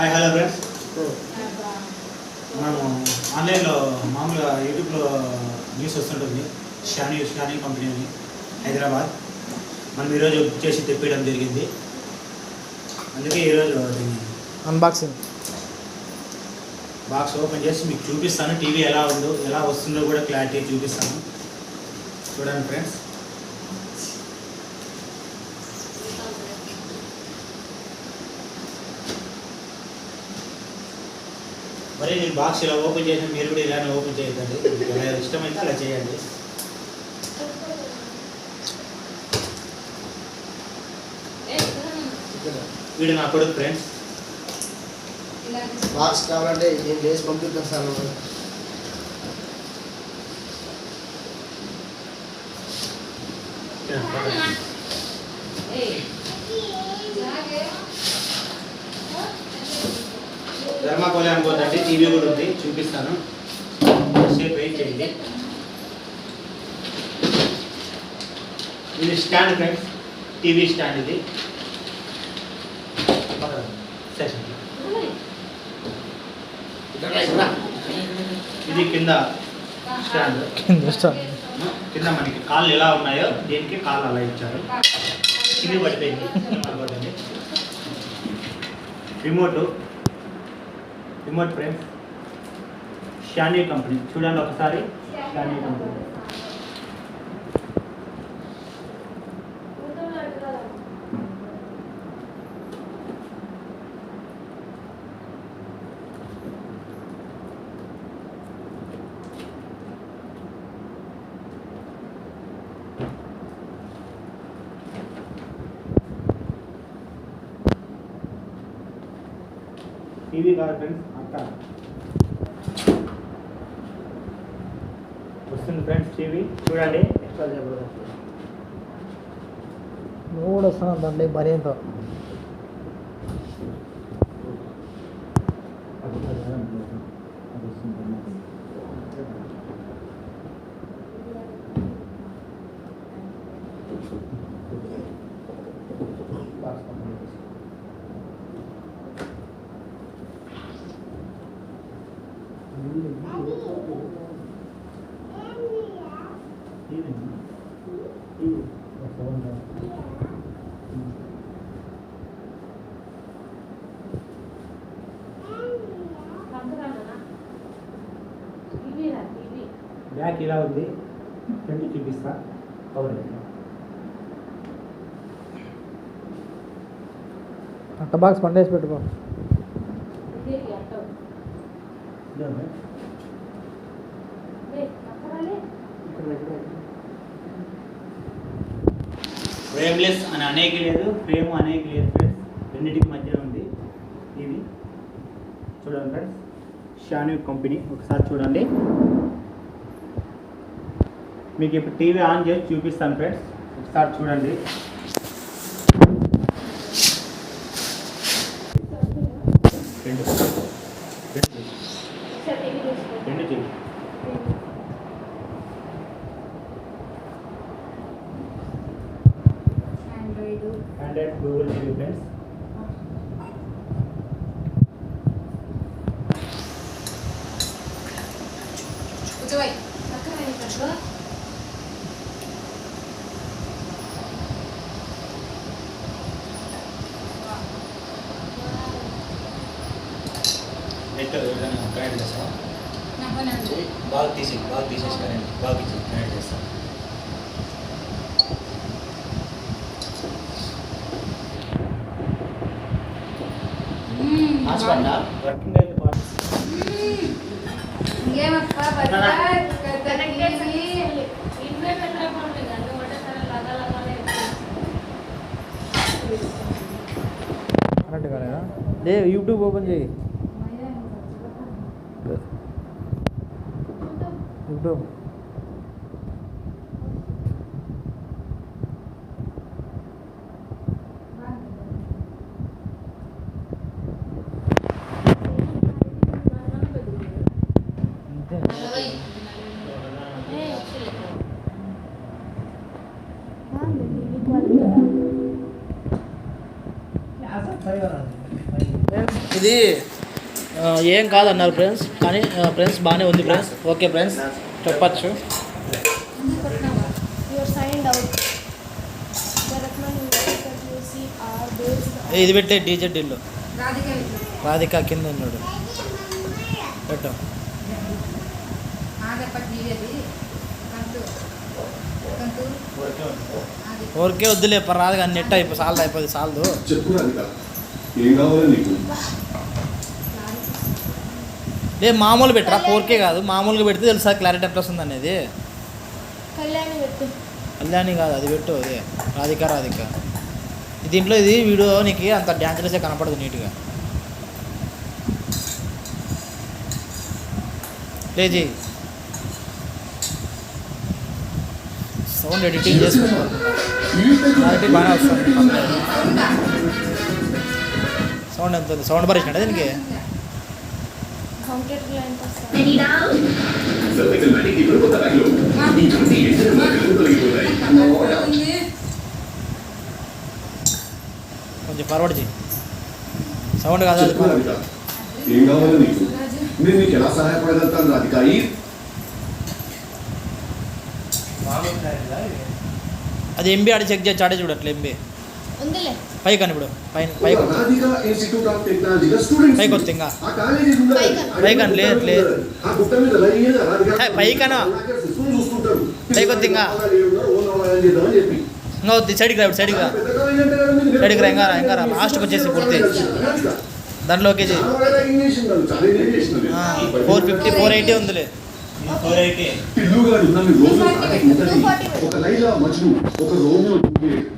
Hi hello friends. మనము ఆన్లైన్లో మామూలుగా యూట్యూబ్లో న్యూస్ వస్తుంటుంది. షానీ కంపెనీ అని హైదరాబాద్. మనం ఈరోజు బుక్ చేసి తెప్పించడం జరిగింది. అందుకే ఈరోజు అన్బాక్సింగ్ బాక్స్ ఓపెన్ చేసి మీకు చూపిస్తాను. టీవీ ఎలా వస్తుందో కూడా క్లారిటీ చూపిస్తాను. చూడండి ఫ్రెండ్స్. మరి నేను బాక్స్ ఇలా ఓపెన్ చేసిన మీరు కూడా ఇలానే ఓపెన్ చేయకండి. మీకు ఎలా ఇష్టమైతే అలా చేయండి. వీడు నా కొడుకు ఫ్రెండ్స్. బాక్స్ కావాలంటే నేను చేసి పంపిస్తాను. ధర్మాకోలే అనుకోదండి, టీవీ కూడా ఉంది, చూపిస్తాను. సేపు వెయిట్ చేయండి. ఇది స్టాండ్ ఫ్రెండ్స్, టీవీ స్టాండ్. ఇది ఇది కింద స్టాండ్. కింద మనకి కాళ్ళు ఎలా ఉన్నాయో దేనికి కాళ్ళు అలా ఇచ్చారు. కింద పడిపోయింది. Remote friends, Shani company. చూడండి ఒకసారి, షానీ కంపెనీ. టీవీ కాదు ఫ్రెండ్స్, అక్క వస్తుంది ఫ్రెండ్స్ టీవీ. చూడండి. నువ్వు కూడా వస్తున్నావు దాంట్లో భర్యంతో. బ్యాక్ ఇలా ఉంది, ఫ్రంట్ చూపిస్తా. కవర్ అట్ట బాక్స్ పండేసి పెట్టుకో. ఫ్రేమ్లెస్ అని అనేక లేదు, ఫ్రేమ్ అనేక లేదు ఫ్రెండ్స్. రెండింటికి మధ్య ఉంది ఇది. చూడండి ఫ్రెండ్స్, షానీ కంపెనీ. ఒకసారి చూడండి. మీకు ఇప్పుడు టీవీ ఆన్ చేసి చూపిస్తాను ఫ్రెండ్స్. ఒకసారి చూడండి. రెండు TV. Android Google TV friends. Net connect చేస్తాం. బాగా తీసేసి కనెక్ట్ చేస్తాం. వర్కింగ్ అయితే కరెక్ట్ కాలేదా? లే, యూట్యూబ్ ఓపెన్ చేయి. యూట్యూబ్ Ya, ఇది ఏం కాదన్నారు ఫ్రెండ్స్, కానీ ఫ్రెండ్స్ బాగానే ఉంది ఫ్రెండ్స్. ఓకే ఫ్రెండ్స్ చెప్పచ్చు. You're signed out. The recommended that you see are based on ఇది పెట్టే డీజే ఢిల్లు రాధిక కింద ఉన్నాడు పెట్టు. ఊరికే వద్దులే రాదు కానీ నెట్ అయిపోయి సాల్దు అయిపోయింది సాల్దు. చెప్పు రాధిక, ఏం కావాలి నీకు? లేదు మామూలు పెట్టరా, 4K కాదు మామూలుగా పెడితే తెలుసా క్లారిటీ ఎట్లా వస్తుంది అనేది. కళ్యాణి పెట్టు. కళ్యాణి కాదు అది పెట్టు, అదే రాధిక. దీంట్లో ఇది వీడియో నీకు అంత డ్యాన్స్లెస్గా కనపడదు నీట్గా. లేజీ సౌండ్ ఎడిటింగ్ చేసుకుంటాం, క్లారిటీ బాగానే వస్తుంది. సౌండ్ ఎంత ఉంది? సౌండ్ భరించినట్టు దీనికి. హోమ్ థియేటర్లో ఎంత వస్తుంది? సర్వకల్యాణికి ఇప్పుడు కొత్త రైలు. ఈ బండి ఎంటర్ మార్కులు తొలగిపోతాయి. కొంచెం ఫార్వర్డ్ చేయి. సౌండ్ కాదు అది చెప్పు రాధిక, ఏం కావాలి నీకు? నేను నీకు ఎలా సహాయపడగలుగుతాను రాధిక? అది ఎంబీ ఆడి చెక్ చేసి ఆడే చూడట్లే ఎంబీ ఉందిలే. పై కానీ ఇప్పుడు పైకి రాధిక ఇన్స్టిట్యూట్ ఆఫ్ టెక్నాలజీలో స్టూడెంట్స్. పైకి వస్తుంది ఇంకా. ఆ కాలేజీ ఉంది. పైకి లేదు. ఆ గుట్ట మీద లైన్గా రాధిక పైకనా శిశువులు చూస్తుంటారు. పైకి వస్తుంది ఇంకా. ఓన్ అవ్వాలని చేద్దామని చెప్పి ఇంకా వద్దు సైడ్కి రా, సైడ్కి రా, పెద్ద కాలేజీ అంటే కదా మీరు సైడ్కి రా, ఇంకా రా లాస్ట్కి వచ్చేసి పూర్తి రాధిక, దాంట్లో ఓకే చేయి. చాలా ఇంగ్లీష్ ఉన్నాడు, చాలా ఇంగ్లీష్ చేసినాడు. 450 480 ఉందిలే. కోరైతే పిల్లుగాడు ఉన్న మీ రోజు రాధిక ఉంటది. ఒక లైలా మజ్ను, ఒక రోమియో జూలియట్.